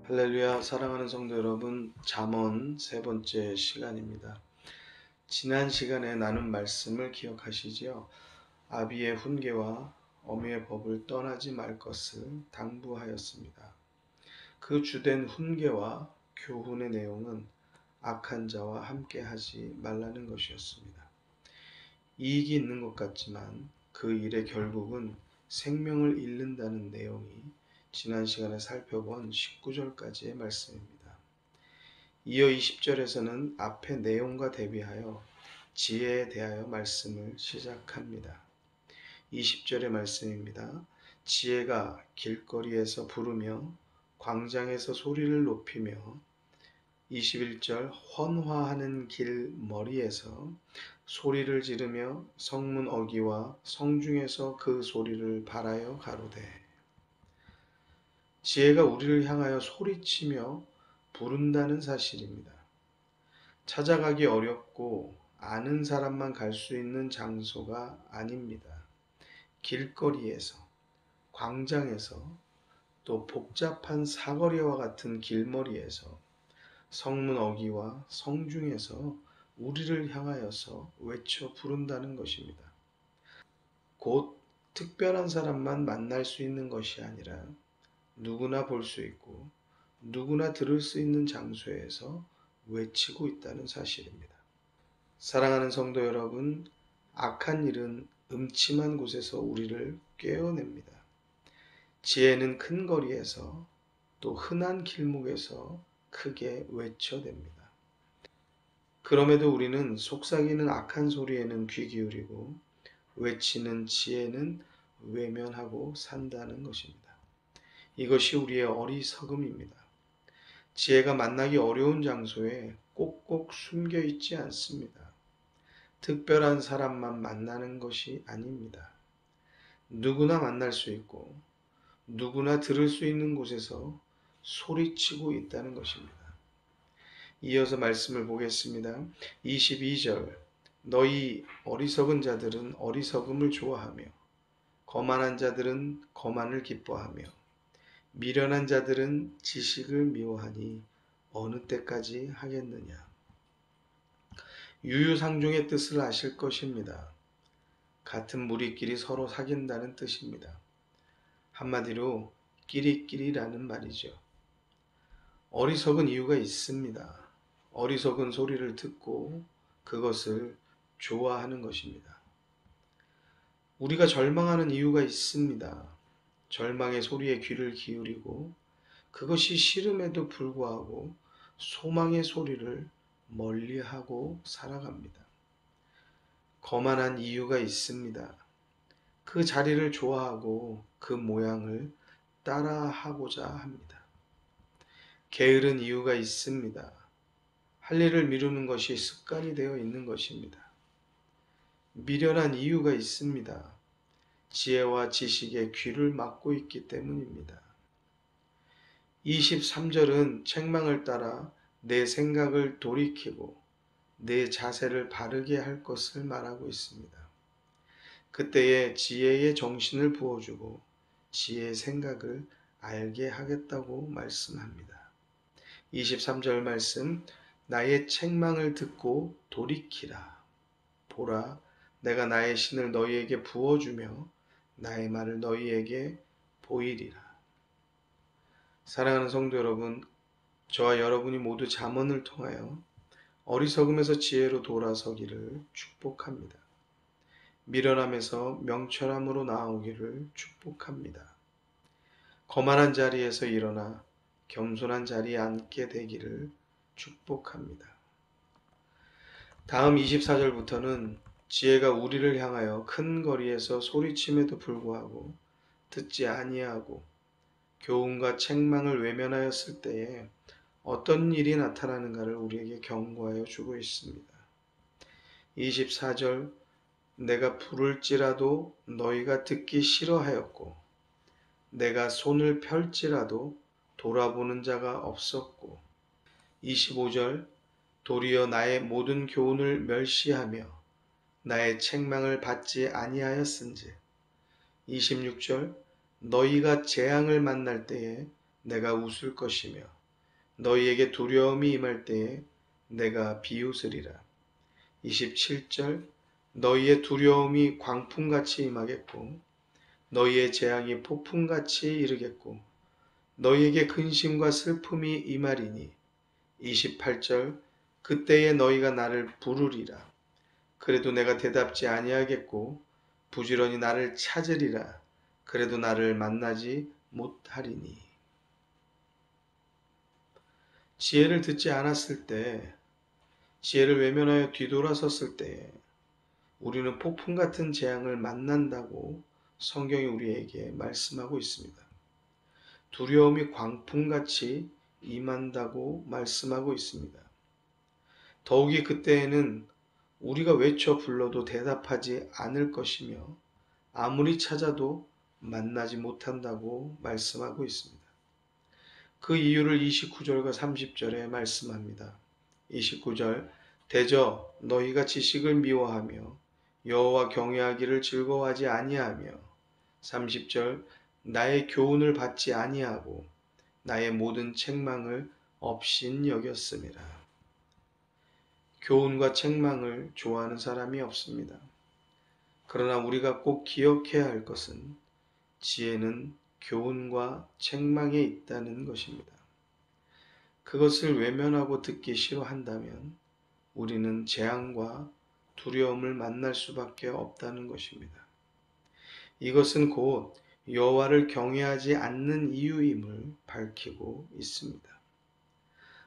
할렐루야, 사랑하는 성도 여러분, 잠언 세 번째 시간입니다. 지난 시간에 나눈 말씀을 기억하시지요? 아비의 훈계와 어미의 법을 떠나지 말 것을 당부하였습니다. 그 주된 훈계와 교훈의 내용은 악한 자와 함께 하지 말라는 것이었습니다. 이익이 있는 것 같지만 그 일의 결국은 생명을 잃는다는 내용이 지난 시간에 살펴본 19절까지의 말씀입니다. 이어 20절에서는 앞의 내용과 대비하여 지혜에 대하여 말씀을 시작합니다. 20절의 말씀입니다. 지혜가 길거리에서 부르며 광장에서 소리를 높이며 21절 헌화하는 길 머리에서 소리를 지르며 성문 어귀와 성중에서 그 소리를 발하여 가로되. 지혜가 우리를 향하여 소리치며 부른다는 사실입니다. 찾아가기 어렵고 아는 사람만 갈 수 있는 장소가 아닙니다. 길거리에서, 광장에서, 또 복잡한 사거리와 같은 길머리에서, 성문 어귀와 성중에서 우리를 향하여서 외쳐 부른다는 것입니다. 곧 특별한 사람만 만날 수 있는 것이 아니라 누구나 볼 수 있고 누구나 들을 수 있는 장소에서 외치고 있다는 사실입니다. 사랑하는 성도 여러분, 악한 일은 음침한 곳에서 우리를 깨어냅니다. 지혜는 큰 거리에서 또 흔한 길목에서 크게 외쳐댑니다. 그럼에도 우리는 속삭이는 악한 소리에는 귀 기울이고 외치는 지혜는 외면하고 산다는 것입니다. 이것이 우리의 어리석음입니다. 지혜가 만나기 어려운 장소에 꼭꼭 숨겨 있지 않습니다. 특별한 사람만 만나는 것이 아닙니다. 누구나 만날 수 있고 누구나 들을 수 있는 곳에서 소리치고 있다는 것입니다. 이어서 말씀을 보겠습니다. 22절 너희 어리석은 자들은 어리석음을 좋아하며 거만한 자들은 거만을 기뻐하며 미련한 자들은 지식을 미워하니 어느 때까지 하겠느냐. 유유상종의 뜻을 아실 것입니다. 같은 무리끼리 서로 사귄다는 뜻입니다. 한마디로 끼리끼리라는 말이죠. 어리석은 이유가 있습니다. 어리석은 소리를 듣고 그것을 좋아하는 것입니다. 우리가 절망하는 이유가 있습니다. 절망의 소리에 귀를 기울이고 그것이 싫음에도 불구하고 소망의 소리를 멀리하고 살아갑니다. 거만한 이유가 있습니다. 그 자리를 좋아하고 그 모양을 따라하고자 합니다. 게으른 이유가 있습니다. 할 일을 미루는 것이 습관이 되어 있는 것입니다. 미련한 이유가 있습니다. 지혜와 지식에 귀를 막고 있기 때문입니다. 23절은 책망을 따라 내 생각을 돌이키고 내 자세를 바르게 할 것을 말하고 있습니다. 그때에 지혜의 정신을 부어주고 지혜의 생각을 알게 하겠다고 말씀합니다. 23절 말씀 나의 책망을 듣고 돌이키라. 보라, 내가 나의 신을 너희에게 부어주며 나의 말을 너희에게 보이리라. 사랑하는 성도 여러분, 저와 여러분이 모두 잠언을 통하여 어리석음에서 지혜로 돌아서기를 축복합니다. 미련함에서 명철함으로 나아오기를 축복합니다. 거만한 자리에서 일어나 겸손한 자리에 앉게 되기를 축복합니다. 다음 24절부터는 지혜가 우리를 향하여 큰 거리에서 소리침에도 불구하고 듣지 아니하고 교훈과 책망을 외면하였을 때에 어떤 일이 나타나는가를 우리에게 경고하여 주고 있습니다. 24절 내가 부를지라도 너희가 듣기 싫어하였고 내가 손을 펼지라도 돌아보는 자가 없었고 25절 도리어 나의 모든 교훈을 멸시하며 나의 책망을 받지 아니하였은즉 26절 너희가 재앙을 만날 때에 내가 웃을 것이며 너희에게 두려움이 임할 때에 내가 비웃으리라. 27절 너희의 두려움이 광풍같이 임하겠고 너희의 재앙이 폭풍같이 이르겠고 너희에게 근심과 슬픔이 임하리니 28절 그때에 너희가 나를 부르리라. 그래도 내가 대답지 아니하겠고 부지런히 나를 찾으리라. 그래도 나를 만나지 못하리니. 지혜를 듣지 않았을 때, 지혜를 외면하여 뒤돌아섰을 때 우리는 폭풍 같은 재앙을 만난다고 성경이 우리에게 말씀하고 있습니다. 두려움이 광풍같이 임한다고 말씀하고 있습니다. 더욱이 그때에는 우리가 외쳐 불러도 대답하지 않을 것이며 아무리 찾아도 만나지 못한다고 말씀하고 있습니다. 그 이유를 29절과 30절에 말씀합니다. 29절 대저 너희가 지식을 미워하며 여호와 경외하기를 즐거워하지 아니하며 30절 나의 교훈을 받지 아니하고 나의 모든 책망을 업신 여겼음이라. 교훈과 책망을 좋아하는 사람이 없습니다. 그러나 우리가 꼭 기억해야 할 것은 지혜는 교훈과 책망에 있다는 것입니다. 그것을 외면하고 듣기 싫어한다면 우리는 재앙과 두려움을 만날 수밖에 없다는 것입니다. 이것은 곧 여호와를 경외하지 않는 이유임을 밝히고 있습니다.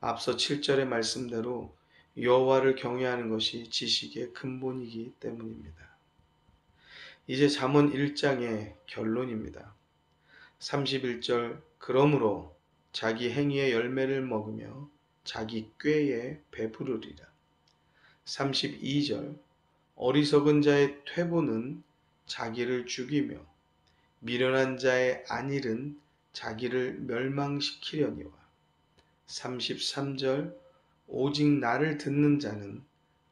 앞서 7절의 말씀대로 여호와를 경외하는 것이 지식의 근본이기 때문입니다. 이제 잠언 1장의 결론입니다. 31절 그러므로 자기 행위의 열매를 먹으며 자기 꾀에 배부르리라. 32절 어리석은 자의 퇴보는 자기를 죽이며 미련한 자의 안일은 자기를 멸망시키려니와. 33절 오직 나를 듣는 자는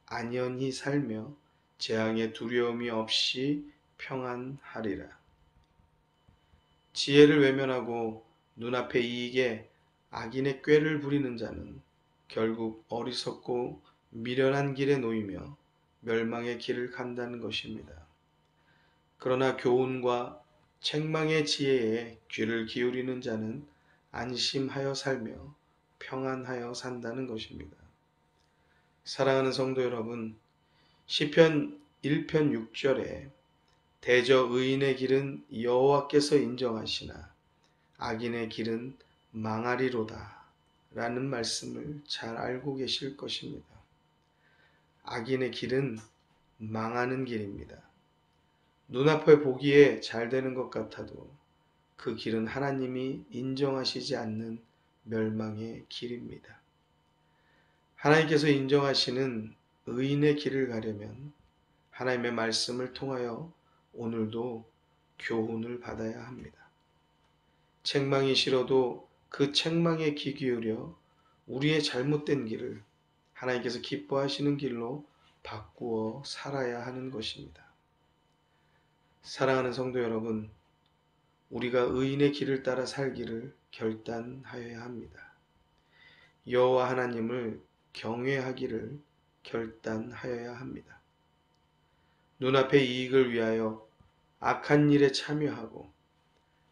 안연히 살며 재앙의 두려움이 없이 평안하리라. 지혜를 외면하고 눈앞의 이익에 악인의 꾀를 부리는 자는 결국 어리석고 미련한 길에 놓이며 멸망의 길을 간다는 것입니다. 그러나 교훈과 책망의 지혜에 귀를 기울이는 자는 안심하여 살며 평안하여 산다는 것입니다. 사랑하는 성도 여러분, 시편 1편 6절에 대저 의인의 길은 여호와께서 인정하시나 악인의 길은 망하리로다 라는 말씀을 잘 알고 계실 것입니다. 악인의 길은 망하는 길입니다. 눈앞에 보기에 잘 되는 것 같아도 그 길은 하나님이 인정하시지 않는 멸망의 길입니다. 하나님께서 인정하시는 의인의 길을 가려면 하나님의 말씀을 통하여 오늘도 교훈을 받아야 합니다. 책망이 싫어도 그 책망에 귀 기울여 우리의 잘못된 길을 하나님께서 기뻐하시는 길로 바꾸어 살아야 하는 것입니다. 사랑하는 성도 여러분, 우리가 의인의 길을 따라 살기를 결단하여야 합니다. 여호와 하나님을 경외하기를 결단하여야 합니다. 눈앞의 이익을 위하여 악한 일에 참여하고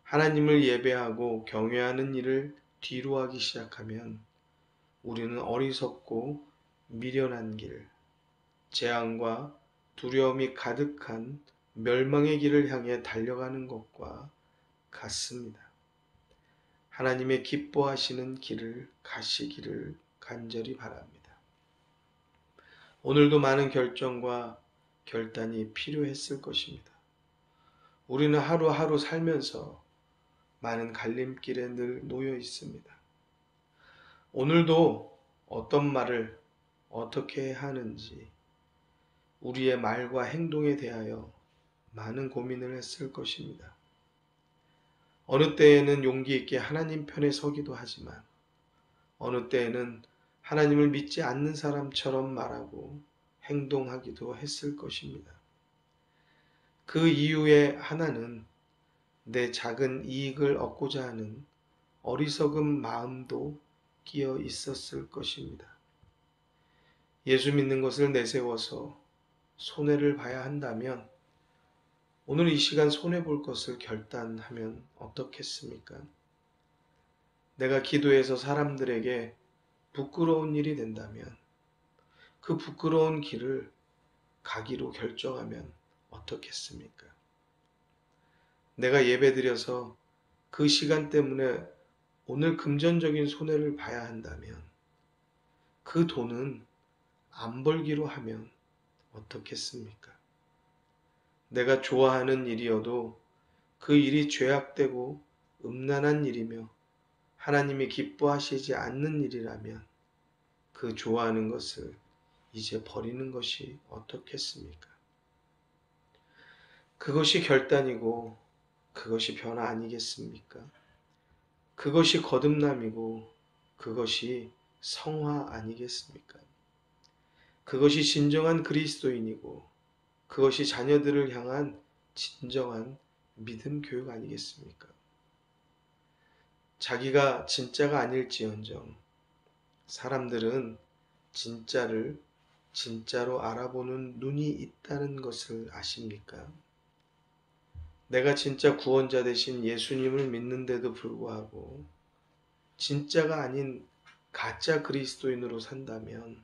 하나님을 예배하고 경외하는 일을 뒤로하기 시작하면 우리는 어리석고 미련한 길, 재앙과 두려움이 가득한 멸망의 길을 향해 달려가는 것과 같습니다. 하나님의 기뻐하시는 길을 가시기를 간절히 바랍니다. 오늘도 많은 결정과 결단이 필요했을 것입니다. 우리는 하루하루 살면서 많은 갈림길에 늘 놓여 있습니다. 오늘도 어떤 말을 어떻게 해야 하는지 우리의 말과 행동에 대하여 많은 고민을 했을 것입니다. 어느 때에는 용기 있게 하나님 편에 서기도 하지만 어느 때에는 하나님을 믿지 않는 사람처럼 말하고 행동하기도 했을 것입니다. 그 이유의 하나는 내 작은 이익을 얻고자 하는 어리석은 마음도 끼어 있었을 것입니다. 예수 믿는 것을 내세워서 손해를 봐야 한다면 오늘 이 시간 손해볼 것을 결단하면 어떻겠습니까? 내가 기도해서 사람들에게 부끄러운 일이 된다면 그 부끄러운 길을 가기로 결정하면 어떻겠습니까? 내가 예배드려서 그 시간 때문에 오늘 금전적인 손해를 봐야 한다면 그 돈은 안 벌기로 하면 어떻겠습니까? 내가 좋아하는 일이어도 그 일이 죄악되고 음란한 일이며 하나님이 기뻐하시지 않는 일이라면 그 좋아하는 것을 이제 버리는 것이 어떻겠습니까? 그것이 결단이고 그것이 변화 아니겠습니까? 그것이 거듭남이고 그것이 성화 아니겠습니까? 그것이 진정한 그리스도인이고 그것이 자녀들을 향한 진정한 믿음 교육 아니겠습니까? 자기가 진짜가 아닐지언정 사람들은 진짜를 진짜로 알아보는 눈이 있다는 것을 아십니까? 내가 진짜 구원자 되신 예수님을 믿는데도 불구하고 진짜가 아닌 가짜 그리스도인으로 산다면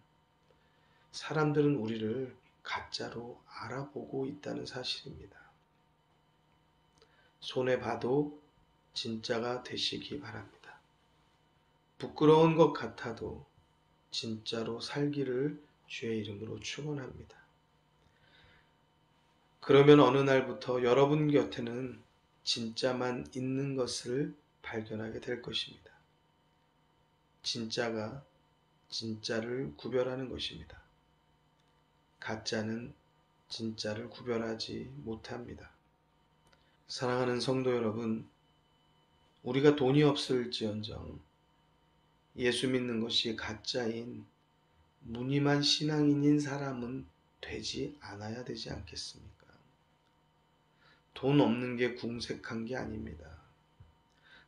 사람들은 우리를 가짜로 알아보고 있다는 사실입니다. 손해봐도 진짜가 되시기 바랍니다. 부끄러운 것 같아도 진짜로 살기를 주의 이름으로 축원합니다. 그러면 어느 날부터 여러분 곁에는 진짜만 있는 것을 발견하게 될 것입니다. 진짜가 진짜를 구별하는 것입니다. 가짜는 진짜를 구별하지 못합니다. 사랑하는 성도 여러분, 우리가 돈이 없을지언정 예수 믿는 것이 가짜인 무늬만 신앙인인 사람은 되지 않아야 되지 않겠습니까? 돈 없는 게 궁색한 게 아닙니다.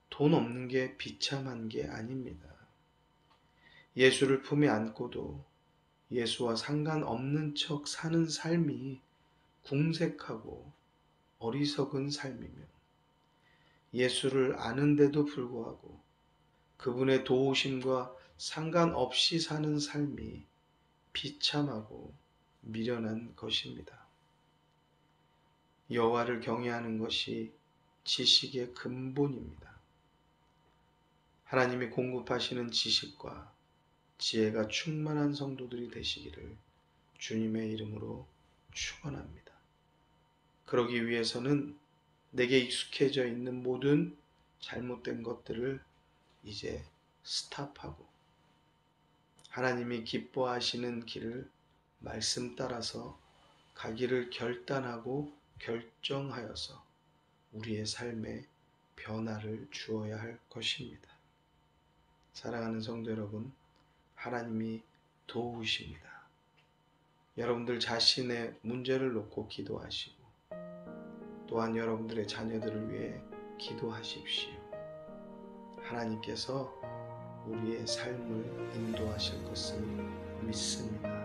돈 없는 게 비참한 게 아닙니다. 예수를 품에 안고도 예수와 상관없는 척 사는 삶이 궁색하고 어리석은 삶이며 예수를 아는데도 불구하고 그분의 도우심과 상관없이 사는 삶이 비참하고 미련한 것입니다. 여호와를 경외하는 것이 지식의 근본입니다. 하나님이 공급하시는 지식과 지혜가 충만한 성도들이 되시기를 주님의 이름으로 축원합니다. 그러기 위해서는 내게 익숙해져 있는 모든 잘못된 것들을 이제 스탑하고 하나님이 기뻐하시는 길을 말씀 따라서 가기를 결단하고 결정하여서 우리의 삶에 변화를 주어야 할 것입니다. 사랑하는 성도 여러분, 하나님이 도우십니다. 여러분들 자신의 문제를 놓고 기도하시고 또한 여러분들의 자녀들을 위해 기도하십시오. 하나님께서 우리의 삶을 인도하실 것을 믿습니다.